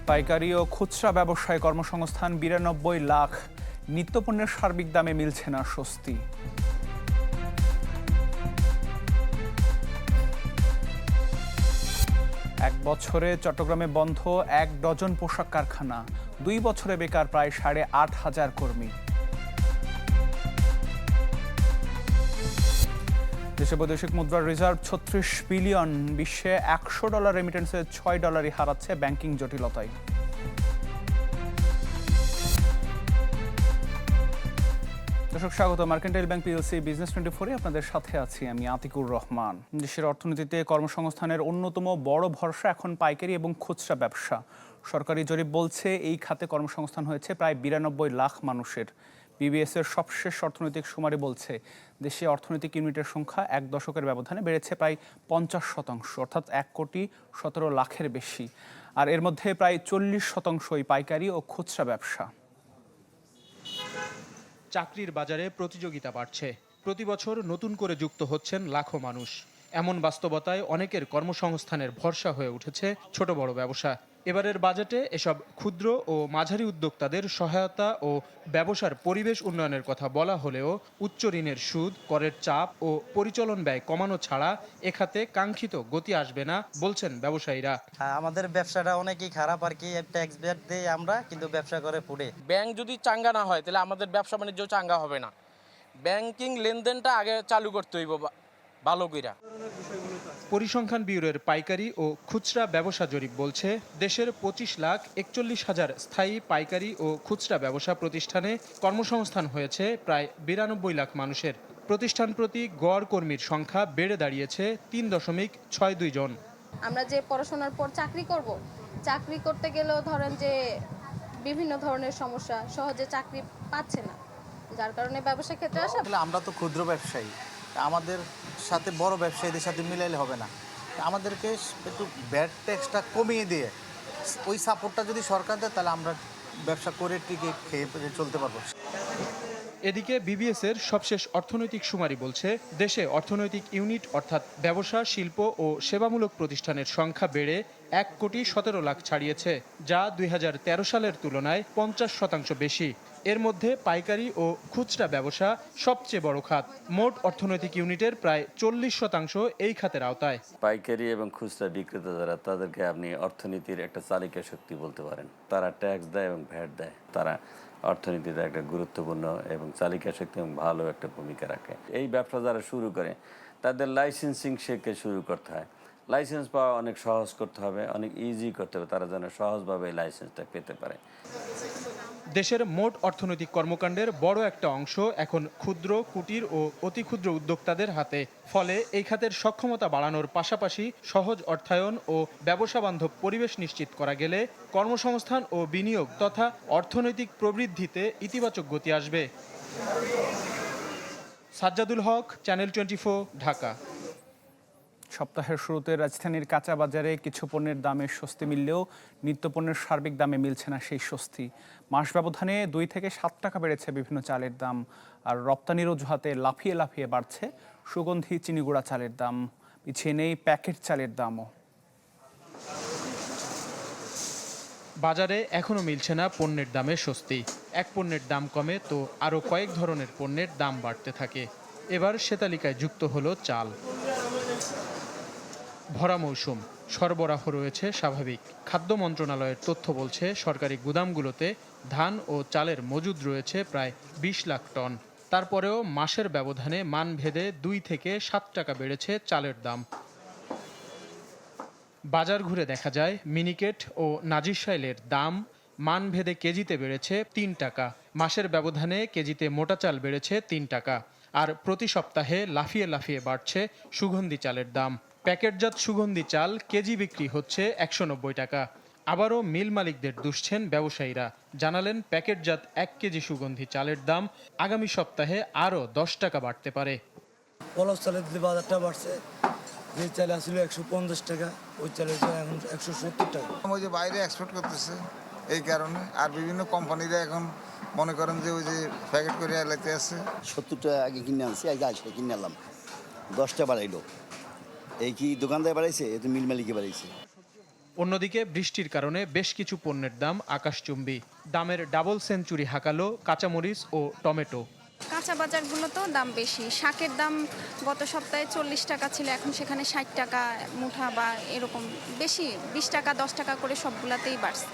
পাইকারি ও খুচরা ব্যবসায় কর্মসংস্থান ৯২ লাখ। নিত্যপণ্যের সার্বিক দামে মিলছে না স্বস্তি। এক বছরে চট্টগ্রামে বন্ধ ১ ডজন পোশাক কারখানা। ২ বছরে বেকার প্রায় ৮,৫০০ কর্মী। দেশে বৈদেশিক মুদ্রার রিজার্ভ ৩৬ বিলিয়ন। বিশ্বে $১০০ রেমিটেন্সে $৬ হারাচ্ছে ব্যাংকিং জটিলতায়। দর্শক স্বাগত মার্কেন্টাইল ব্যাংক পিএলসি বিজনেস 24-এ আপনাদের সাথে আছি আমি আতিকুর রহমান। দেশের অর্থনীতিতে কর্মসংস্থানের অন্যতম বড় ভরসা এখন পাইকারি এবং খুচরা ব্যবসা। সরকারি জরিপ বলছে এই খাতে কর্মসংস্থান হয়েছে প্রায় ৯২ লাখ মানুষের। বিবিএসের সবশেষ অর্থনৈতিক শুমারি বলছে দেশে অর্থনৈতিক ইউনিটের সংখ্যা এক দশকের ব্যবধানে বেড়েছে প্রায় ৫০%, অর্থাৎ ১,১৭ লাখের বেশি। আর এর মধ্যে প্রায় ৪০%ই পাইকারি ও খুচরা ব্যবসা। চাকরির বাজারে প্রতিযোগিতা বাড়ছে। প্রতি বছর নতুন করে যুক্ত হচ্ছেন লাখো মানুষ। এমন বাস্তবতায় অনেকের কর্মসংস্থানের ভরসা হয়ে উঠেছে ছোট বড় ব্যবসা। এবারের বাজেটে এসব ক্ষুদ্র ও মাঝারি উদ্যোক্তাদের সহায়তা ও ব্যবসার পরিবেশ উন্নয়নের কথা বলা হলেও উচ্চ ঋণের সুদ, করের চাপ ও পরিচালন ব্যয় কমানো ছাড়া এ খাতে কাঙ্ক্ষিত গতি আসবে না বলছেন ব্যবসায়ীরা। আমাদের ব্যবসাটা অনেকই খারাপ আর কি, ট্যাক্স ব্যাট দেই আমরা, কিন্তু ব্যবসা করে পুড়ে। ব্যাংক যদি চাঙ্গা না হয় তাহলে আমাদের ব্যবসা বাণিজ্য চাঙ্গা হবে না। ব্যাংকিং লেনদেনটা আগে চালু করতে হইব ভালো কইরা। পরিসংখ্যান ব্যুরোর পাইকারি ও খুচরা ব্যবসা জরিপ বলছে দেশের ২৫,৪১,০০০ স্থায়ী পাইকারি ও খুচরা ব্যবসা প্রতিষ্ঠানে কর্মসংস্থান হয়েছে প্রায় ৯২ লাখ মানুষের। প্রতিষ্ঠান প্রতি গড় কর্মীর সংখ্যা বেড়ে দাঁড়িয়েছে ৩.৬২ জন। আমরা যে পড়াশোনার পর চাকরি করতে গেলেও ধরেন যে বিভিন্ন ধরনের সমস্যা, সহজে চাকরি পাচ্ছে না, যার কারণে ব্যবসা ক্ষেত্রে আসা। আমরা তো ক্ষুদ্র ব্যবসায়ী, আমাদের সাথে বড় ব্যবসায়ীদের সাথে মিলাইলে হবে না। আমাদেরকে একটু ব্যাড ট্যাক্সটা কমিয়ে দিয়ে ওই সাপোর্টটা যদি সরকার দেয় তাহলে আমরা ব্যবসা করে টিকে খেয়ে চলতে পারবো। এদিকে বিবিএসের সবশেষ অর্থনৈতিক শুমারি বলছে দেশে অর্থনৈতিক ইউনিট অর্থাৎ ব্যবসা, শিল্প ও সেবামূলক প্রতিষ্ঠানের সংখ্যা বেড়ে ১,১৭,০০,০০০ ছাড়িয়েছে, যা ২০১৩ সালের তুলনায় ৫০% বেশি। এর মধ্যে পাইকারি ও খুচরা ব্যবসা সবচেয়ে বড় খাত। মোট অর্থনৈতিক ইউনিটের প্রায় ৪০% এই খাতের আওতায়। পাইকারি এবং খুচরা বিক্রেতা যারা, তাদেরকে আপনি অর্থনীতির একটা চালিকা শক্তি বলতে পারেন। তারা ট্যাক্স দেয় এবং ভ্যাট দেয়। তারা অর্থনীতিতে একটা গুরুত্বপূর্ণ এবং চালিকা শক্তি এবং ভালো একটা ভূমিকা রাখে। এই ব্যবসা যারা শুরু করে তাদের লাইসেন্সিং শেখে শুরু করতে হয়। লাইসেন্স পাওয়া অনেক সহজ করতে হবে, অনেক ইজি করতে হবে, তারা যেন সহজভাবে এই লাইসেন্সটা পেতে পারে। দেশের মোট অর্থনৈতিক কর্মকাণ্ডের বড় একটা অংশ এখন ক্ষুদ্র, কুটির ও অতি ক্ষুদ্র উদ্যোক্তাদের হাতে। ফলে এই খাতের সক্ষমতা বাড়ানোর পাশাপাশি সহজ অর্থায়ন ও ব্যবসা বান্ধব পরিবেশ নিশ্চিত করা গেলে কর্মসংস্থান ও বিনিয়োগ তথা অর্থনৈতিক প্রবৃদ্ধিতে ইতিবাচক গতি আসবে। সাজ্জাদুল হক, চ্যানেল 24, ঢাকা। সপ্তাহের শুরুতে রাজধানীর কাঁচা বাজারে কিছু পণ্যের দামে স্বস্তি মিললেও নিত্যপণ্যের সার্বিক দামে মিলছে না সেই স্বস্তি। মাস ব্যবধানে ২ থেকে ৭ টাকা বেড়েছে বিভিন্ন চালের দাম। আর রপ্তানির অজুহাতে লাফিয়ে লাফিয়ে বাড়ছে সুগন্ধি চিনিগুড়া চালের দাম। পিছিয়ে নেই প্যাকেট চালের দামও। বাজারে এখনও মিলছে না পণ্যের দামে স্বস্তি। এক পণ্যের দাম কমে তো আরও কয়েক ধরনের পণ্যের দাম বাড়তে থাকে। এবার সে তালিকায় যুক্ত হলো চাল। ভরা মৌসুম, সরবরাহ রয়েছে স্বাভাবিক। খাদ্য মন্ত্রণালয়ের তথ্য বলছে সরকারি গুদামগুলোতে ধান ও চালের মজুদ রয়েছে প্রায় ২০ লাখ টন। তারপরেও মাসের ব্যবধানে মানভেদে ২ থেকে ৭ টাকা বেড়েছে চালের দাম। বাজার ঘুরে দেখা যায় মিনিকেট ও নাজিরশাইলের দাম মানভেদে কেজিতে বেড়েছে ৩ টাকা। মাসের ব্যবধানে কেজিতে মোটা চাল বেড়েছে ৩ টাকা। আর প্রতি সপ্তাহে লাফিয়ে লাফিয়ে বাড়ছে সুগন্ধি চালের দাম। প্যাকেটজাত সুগন্ধি চাল কেজি বিক্রি হচ্ছে ১৯০ টাকা। আবারও মিল মালিকদের দুষছেন ব্যবসায়ীরা। জানালেন প্যাকেটজাত ১ কেজি সুগন্ধি চালের দাম আগামী সপ্তাহে আরও ১০ টাকা বাড়তে পারে। পলস চালের বাজারটা বাড়ছে, যে চাল আসলে ১৫০ টাকা, ওই চালের এখন ১৭০ টাকা। ওই যে বাইরে এক্সপোর্ট করতেছে এই কারণে, আর বিভিন্ন কোম্পানিরা এখন মনে করেন যে ওই যে প্যাকেট করে এলাইতে আছে। ৭০ টাকা আগে কিনে আনছি, আগে ৮০ কিনে আনলাম, ১০ টাকা বাড়াইলো। এই কি দোকানদার বাড়াইছে? এ তো মিল মালিকে বাড়াইছে। অন্যদিকে বৃষ্টির কারণে বেশ কিছু পণ্যের দাম আকাশচুম্বী। দামের ডাবল সেঞ্চুরি হাঁকালো কাঁচামরিচ ও টমেটো। কাঁচা বাজারগুলোতেও দাম বেশি। শাকের দাম গত সপ্তাহে 40 টাকা ছিল, এখন সেখানে 60 টাকা মুঠা বা এরকম বেশি 20 টাকা 10 টাকা করে সবগুলাতেই বাড়ছে।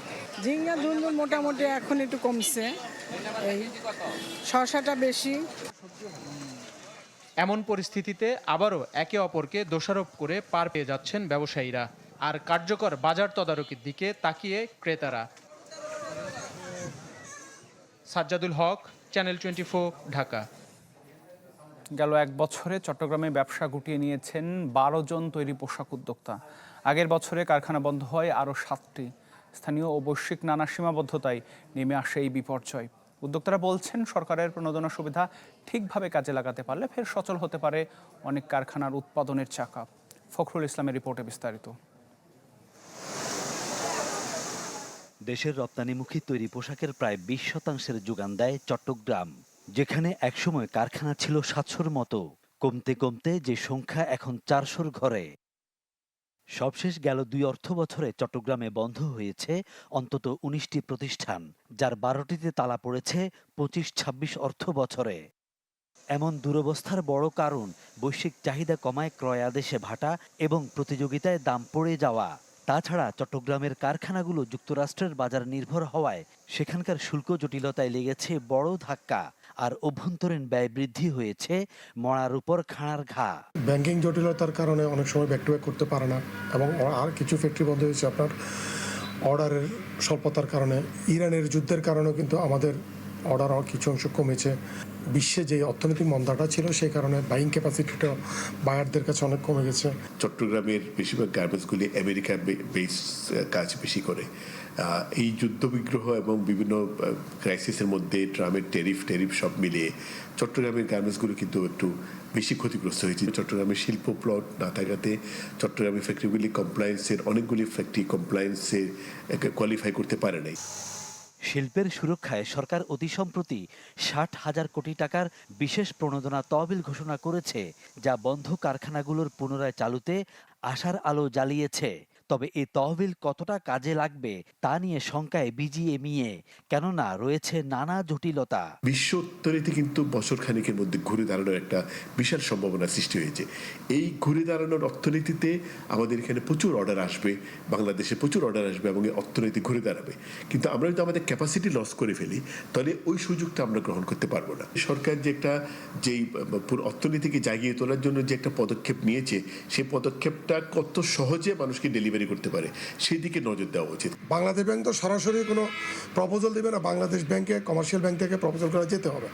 ঝিঙ্গা ধুন্দুল মোটামুটি এখন একটু কমছে, এই শসাটা বেশি। এমন পরিস্থিতিতে আবারও একে অপরকে দোষারোপ করে পার পেয়ে যাচ্ছেন ব্যবসায়ীরা, আর কার্যকর বাজার তদারকির দিকে তাকিয়ে ক্রেতারা। সাজ্জাদুল হক, চ্যানেল 24, ঢাকা। গেল এক বছরে চট্টগ্রামে ব্যবসা গুটিয়ে নিয়েছেন 12 জন তৈরি পোশাক উদ্যোক্তা। আগের বছরে কারখানা বন্ধ হয় আরও 7টি। স্থানীয় ও বৈশ্বিক নানা সীমাবদ্ধতায় নেমে আসে এই বিপর্যয়। উদ্যোক্তারা বলছেন, সরকারের প্রণোদনা সুবিধা ঠিকভাবে কাজে লাগাতে পারলে ফের সচল হতে পারে অনেক কারখানার উৎপাদনের চাকা। ফখরুল ইসলামের রিপোর্টে বিস্তারিত। দেশের রপ্তানিমুখী তৈরি পোশাকের প্রায় 20% যোগান দেয় চট্টগ্রাম, যেখানে একসময় কারখানা ছিল 700-র মতো। কমতে কমতে যে সংখ্যা এখন 400-র ঘরে। সবশেষ গেল 2 অর্থ বছরে চট্টগ্রামে বন্ধ হয়েছে অন্তত 19টি প্রতিষ্ঠান, যার 12টিতে তালা পড়েছে 25-26 অর্থ বছরে। এমন দুরবস্থার বড় কারণ বৈশ্বিক চাহিদা কমায় ক্রয় আদেশে ভাটা এবং প্রতিযোগিতায় দাম পড়ে যাওয়া। তাছাড়া চট্টগ্রামের কারখানাগুলো যুক্তরাষ্ট্রের বাজার নির্ভর হওয়ায় সেখানকার শুল্ক জটিলতায় লেগেছে বড় ধাক্কা, আর অভ্যন্তরীণ ব্যয় বৃদ্ধি হয়েছে মরার উপর খাঁড়ার ঘা। ব্যাংকিং জটিলতার কারণে অনেক সময় ব্যাক টু ব্যাক করতে পারে না, এবং আর কিছু ফ্যাক্টরি বন্ধ হয়েছে আপনার অর্ডারের স্বল্পতার কারণে। ইরানের যুদ্ধের কারণেও কিন্তু আমাদের অর্ডার কিছু অংশ কমেছে। বিশ্বে যে অর্থনৈতিক মন্দাটা ছিল সেই কারণে বাইং ক্যাপাসিটিটা বায়ারদের কাছে অনেক কমে গেছে। চট্টগ্রামের বেশিরভাগ গার্মেন্টসগুলি আমেরিকার বেস কাজ বেশি করে। এই যুদ্ধবিগ্রহ এবং বিভিন্ন ক্রাইসিসের মধ্যে ট্রাম্পের ট্যারিফ সব মিলিয়ে চট্টগ্রামের গার্মেন্টসগুলো কিন্তু একটু বেশি ক্ষতিগ্রস্ত হয়েছে। চট্টগ্রামের শিল্প প্লট না থাকাতে চট্টগ্রামের ফ্যাক্টরিগুলি অনেকগুলি ফ্যাক্টরি কমপ্লায়েন্সে কোয়ালিফাই করতে পারে নাই। শিল্পের সুরক্ষায় সরকার অতি সম্প্রতি 60,000 কোটি টাকার বিশেষ প্রণোদনা তহবিল ঘোষণা করেছে, যা বন্ধ কারখানাগুলোর পুনরায় চালুতে আশার আলো জ্বালিয়েছে। তবে এই তহবিল কতটা কাজে লাগবে তা নিয়ে শঙ্কায় বিজিএমইএ, কেননা রয়েছে নানা জটিলতা। বিশ্ব অর্থনীতি কিন্তু বছর খানিকের মধ্যে ঘুরে দাঁড়ানোর একটা বিশাল সম্ভাবনা সৃষ্টি হয়েছে। এই ঘুরে দাঁড়ানোর অর্থনীতিতে আমাদের এখানে প্রচুর অর্ডার আসবে, বাংলাদেশে প্রচুর অর্ডার আসবে এবং এই অর্থনীতি ঘুরে দাঁড়াবে। কিন্তু আমরা যদি আমাদের ক্যাপাসিটি লস করে ফেলি তাহলে ওই সুযোগটা আমরা গ্রহণ করতে পারবো না। সরকার যে যেই অর্থনীতিকে জাগিয়ে তোলার জন্য যে একটা পদক্ষেপ নিয়েছে, সেই পদক্ষেপটা কত সহজে মানুষকে ডেলিভারি করতে পারে সেই দিকে নজর দেওয়া উচিত। বাংলাদেশ ব্যাংক তো সরাসরি কোনো প্রপোজাল দেবে না, বাংলাদেশ ব্যাংকে কমার্শিয়াল ব্যাংক থেকে প্রপোজাল করা যেতে হবে।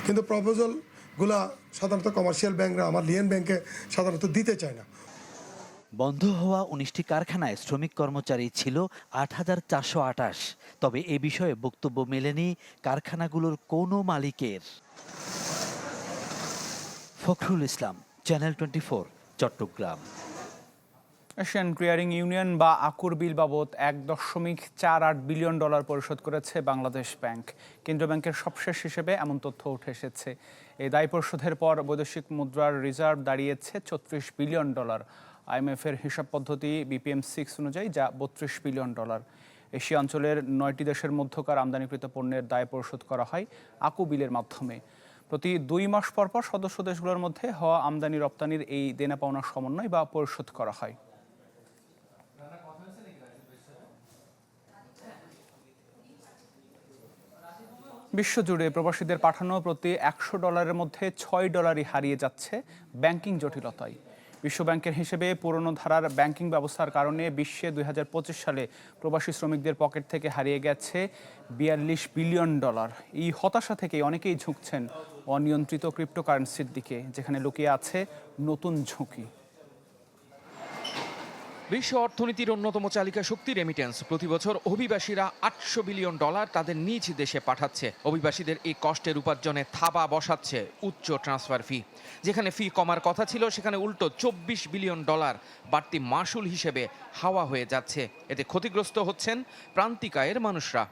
কিন্তু প্রপোজালগুলা সাধারণত কমার্শিয়াল ব্যাংকরা আমার লিয়েন ব্যাংকে সাধারণত দিতে চায় না। বন্ধ হওয়া 19টি কারখানায় শ্রমিক কর্মচারী ছিল 8,428। তবে এ বিষয়ে বক্তব্য মেলেনি কারখানাগুলোর কোনো মালিকের। Fakhrul Islam, channel 24, Chattogram. Asian clearing union বা আকুর বিল বাবদ $1.48 বিলিয়ন পরিশোধ করেছে বাংলাদেশ ব্যাংক। কেন্দ্রীয় ব্যাংকের সবশেষ হিসেবে এমন তথ্য উঠে এসেছে। এই দায় পরিশোধের পর বৈদেশিক মুদ্রার রিজার্ভ দাঁড়িয়েছে $34 বিলিয়ন। আইএমএফের হিসাব পদ্ধতি BPM-6 অনুযায়ী যা $32 বিলিয়ন। এশিয়া অঞ্চলের 9টি দেশের মধ্যকার আমদানিকৃত পণ্যের দায় পরিশোধ করা হয় আকু বিলের মাধ্যমে। প্রতি 2 মাস পর পর সদস্য দেশগুলোর মধ্যে হওয়া আমদানি রপ্তানির এই দেনা পাওনা সমন্বয় বা পরিশোধ করা হয়। বিশ্বজুড়ে প্রবাসীদের পাঠানো প্রতি $100 মধ্যে $6 হারিয়ে যাচ্ছে ব্যাংকিং জটিলতায়। বিশ্বব্যাংকের হিসেবে পুরনো ধারার ব্যাংকিং ব্যবস্থার কারণে বিশ্বে 2025 সালে প্রবাসী শ্রমিকদের পকেট থেকে হারিয়ে গেছে $42 বিলিয়ন। এই হতাশা থেকে অনেকেই ঝুঁকছেন অনিয়ন্ত্রিত ক্রিপ্টোকারেন্সির দিকে, যেখানে লুকিয়ে আছে নতুন ঝুঁকি। বিশ্ব অর্থনীতির অন্যতম চালিকা শক্তি রেমিটেন্স। প্রতি বছর অভিবাসীরা $800 বিলিয়ন তাদের নিজ দেশে পাঠাচ্ছে। অভিবাসীদের এই কষ্টের উপার্জনে থাবা বসাচ্ছে উচ্চ ট্রান্সফার ফি। যেখানে ফি কমার কথা ছিল সেখানে উল্টো $24 বিলিয়ন বাড়তি মাসুল হিসেবে হাওয়া হয়ে যাচ্ছে। এতে ক্ষতিগ্রস্ত হচ্ছেন প্রান্তিক আয়ের মানুষরা।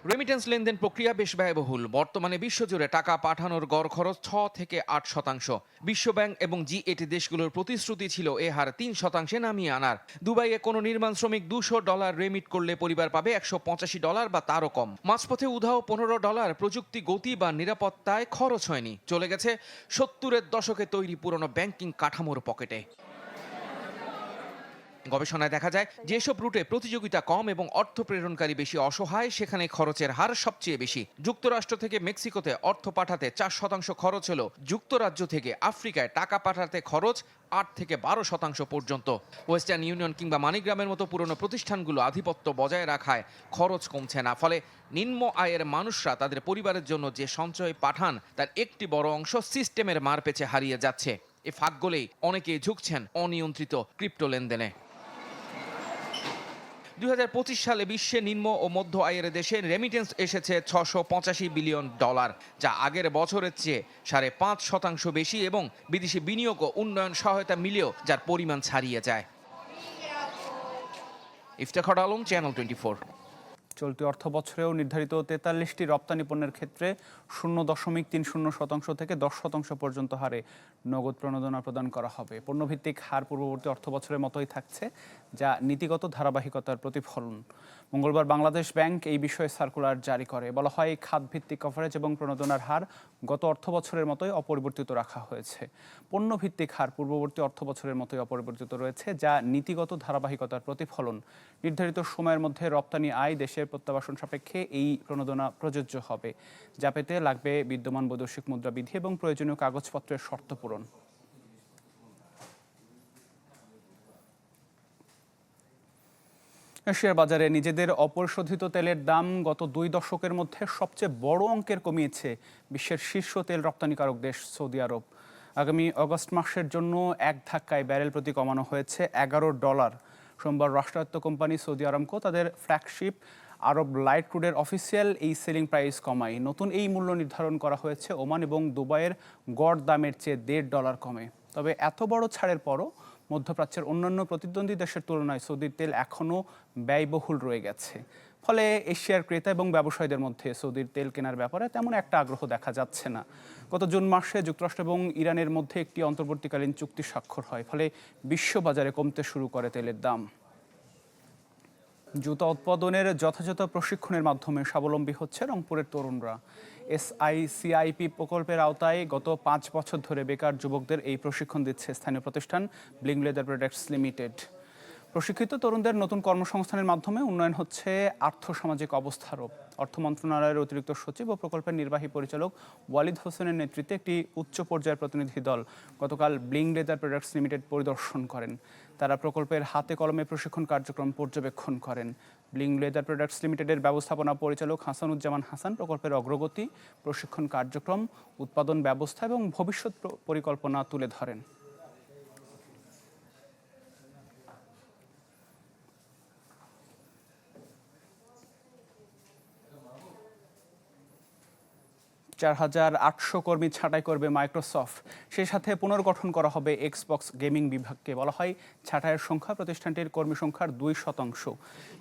রেমিটেন্স লেনদেন প্রক্রিয়া বেশ ব্যয়বহুল। বর্তমানে বিশ্বজুড়ে টাকা পাঠানোর গড় খরচ 6 থেকে 8%। বিশ্বব্যাংক এবং G8 দেশগুলোর প্রতিশ্রুতি ছিল এ হার 3% নামিয়ে আনার। দুবাইয়ে কোনো নির্মাণ শ্রমিক $200 রেমিট করলে পরিবার পাবে $185 বা তারও কম। মাঝপথে উধাও $15 প্রযুক্তি গতি বা নিরাপত্তায় খরচ হয়নি, চলে গেছে 70-এর দশকে তৈরি পুরনো ব্যাংকিং কাঠামোর পকেটে। গবেষণায় দেখা যায় যেসব রুটে প্রতিযোগিতা কম এবং অর্থ প্রেরণকারী বেশি অসহায়, সেখানে খরচের হার সবচেয়ে বেশি। যুক্তরাষ্ট্র থেকে মেক্সিকোতে অর্থ পাঠাতে 4% খরচ হলো, যুক্তরাজ্য থেকে আফ্রিকায় টাকা পাঠাতে খরচ 8 থেকে 12% পর্যন্ত। ওয়েস্টার্ন ইউনিয়ন কিংবা মানিগ্রামের মতো পুরনো প্রতিষ্ঠানগুলো আধিপত্য বজায় রাখায় খরচ কমছে না। ফলে নিম্ন আয়ের মানুষরা তাদের পরিবারের জন্য যে সঞ্চয় পাঠান তার একটি বড় অংশ সিস্টেমের মারপেচে হারিয়ে যাচ্ছে। এ ফাঁক গলেই অনেকেই ঝুঁকছেন অনিয়ন্ত্রিত ক্রিপ্টো লেনদেনে। 2025 সালে বিশ্বে নিম্ন ও মধ্য আয়ের দেশে রেমিটেন্স এসেছে $685 বিলিয়ন, যা আগের বছরের চেয়ে 5.5% বেশি এবং বিদেশি বিনিয়োগ ও উন্নয়ন সহায়তা মিলিয়েও যার পরিমাণ ছাড়িয়ে যায়। ইফতেখার আলম, চ্যানেল 24। চলতি অর্থ বছরেও নির্ধারিত 43টি রপ্তানি পণ্যের ক্ষেত্রে 0.30% থেকে 10% পর্যন্ত হারে নগদ প্রণোদনা প্রদান করা হবে। পণ্যভিত্তিক হার পূর্ববর্তী অর্থ বছরের মতোই থাকছে, যা নীতিগত ধারাবাহিকতার প্রতিফলন। মঙ্গলবার বাংলাদেশ ব্যাংক এই বিষয়ে সার্কুলার জারি করে। বলা হয়, খাতভিত্তিক কভারেজ এবং প্রণোদনার হার গত অর্থ বছরের মতোই অপরিবর্তিত রাখা হয়েছে। পণ্যভিত্তিক হার পূর্ববর্তী অর্থ বছরের মতোই অপরিবর্তিত রয়েছে, যা নীতিগত ধারাবাহিকতার প্রতিফলন। নির্ধারিত সময়ের মধ্যে রপ্তানি আয় দেশের প্রত্যাবাসন সাপেক্ষে এই প্রণোদনা প্রযোজ্য হবে, যা পেতে লাগবে বিদ্যমান বৈদেশিক মুদ্রা বিধি এবং প্রয়োজনীয় কাগজপত্রের শর্ত পূরণ। এশিয়ার বাজারে নিজেদের অপরিশোধিত তেলের দাম গত 2 দশকের মধ্যে সবচেয়ে বড় অঙ্কের কমিয়েছে বিশ্বের শীর্ষ তেল রপ্তানিকারক দেশ সৌদি আরব। আগামী আগস্ট মাসের জন্য এক ধাক্কায় ব্যারেল প্রতি কমানো হয়েছে $11। সোমবার রাষ্ট্রায়ত্ত কোম্পানি সৌদি আরামকো তাদের ফ্ল্যাগশিপ আরব লাইট ক্রুডের অফিসিয়াল এই সেলিং প্রাইস কমায়। নতুন এই মূল্য নির্ধারণ করা হয়েছে ওমান এবং দুবাইয়ের গড় দামের চেয়ে $1.5 কমে। তবে এত বড় ছাড়ের পরও মধ্যপ্রাচ্যের অন্যান্য প্রতিদ্বন্দ্বী দেশের তুলনায় সৌদির তেল এখনও ব্যয়বহুল রয়ে গেছে। ফলে এশিয়ার ক্রেতা এবং ব্যবসায়ীদের মধ্যে সৌদির তেল কেনার ব্যাপারে তেমন একটা আগ্রহ দেখা যাচ্ছে না। গত জুন মাসে যুক্তরাষ্ট্র এবং ইরানের মধ্যে একটি অন্তর্বর্তীকালীন চুক্তি স্বাক্ষর হয়, ফলে বিশ্ববাজারে কমতে শুরু করে তেলের দাম। জুতা উৎপাদনের যথাযথ প্রশিক্ষণের মাধ্যমে স্বাবলম্বী হচ্ছে রংপুরের তরুণরা। SICIP প্রকল্পের আওতায় গত 5 বছর ধরে বেকার যুবকদের এই প্রশিক্ষণ দিচ্ছে স্থানীয় প্রতিষ্ঠান ব্লিং লেদার প্রোডাক্টস লিমিটেড। প্রশিক্ষিত তরুণদের নতুন কর্মসংস্থানের মাধ্যমে উন্নয়ন হচ্ছে আর্থসামাজিক অবস্থারও। অর্থ মন্ত্রণালয়ের অতিরিক্ত সচিব ও প্রকল্পের নির্বাহী পরিচালক ওয়ালিদ হোসেনের নেতৃত্বে একটি উচ্চ পর্যায়ের প্রতিনিধি দল গতকাল ব্লিং লেদার প্রোডাক্টস লিমিটেড পরিদর্শন করেন। তারা প্রকল্পের হাতে কলমে প্রশিক্ষণ কার্যক্রম পর্যবেক্ষণ করেন। ব্লিং লেদার প্রোডাক্টস লিমিটেডের ব্যবস্থাপনা পরিচালক হাসানুজ্জামান হাসান প্রকল্পের অগ্রগতি, প্রশিক্ষণ কার্যক্রম, উৎপাদন ব্যবস্থা এবং ভবিষ্যৎ পরিকল্পনা তুলে ধরেন। $4,800 কর্মী ছাঁটাই করবে মাইক্রোসফট। সেই সাথে পুনর্গঠন করা হবে এক্সবক্স গেমিং বিভাগকে। বলা হয়, ছাঁটাইয়ের সংখ্যা প্রতিষ্ঠানটির কর্মী সংখ্যার 2%।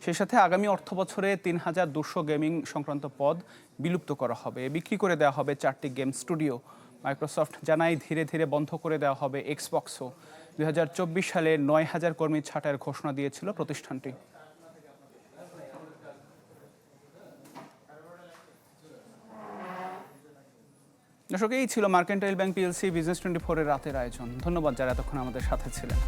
সেই সাথে আগামী অর্থ বছরে 3,200 গেমিং সংক্রান্ত পদ বিলুপ্ত করা হবে। বিক্রি করে দেওয়া হবে 4টি গেম স্টুডিও। মাইক্রোসফট জানায়, ধীরে ধীরে বন্ধ করে দেওয়া হবে এক্সবক্সও। 2024 সালে 9,000 কর্মী ছাঁটাইয়ের ঘোষণা দিয়েছিল প্রতিষ্ঠানটি। দর্শক, এই ছিল মার্কেন্টাইল ব্যাংক PLC বিজনেস 24-এর রাতের আয়োজন। ধন্যবাদ যারা এতক্ষণ আমাদের সাথে ছিলেন।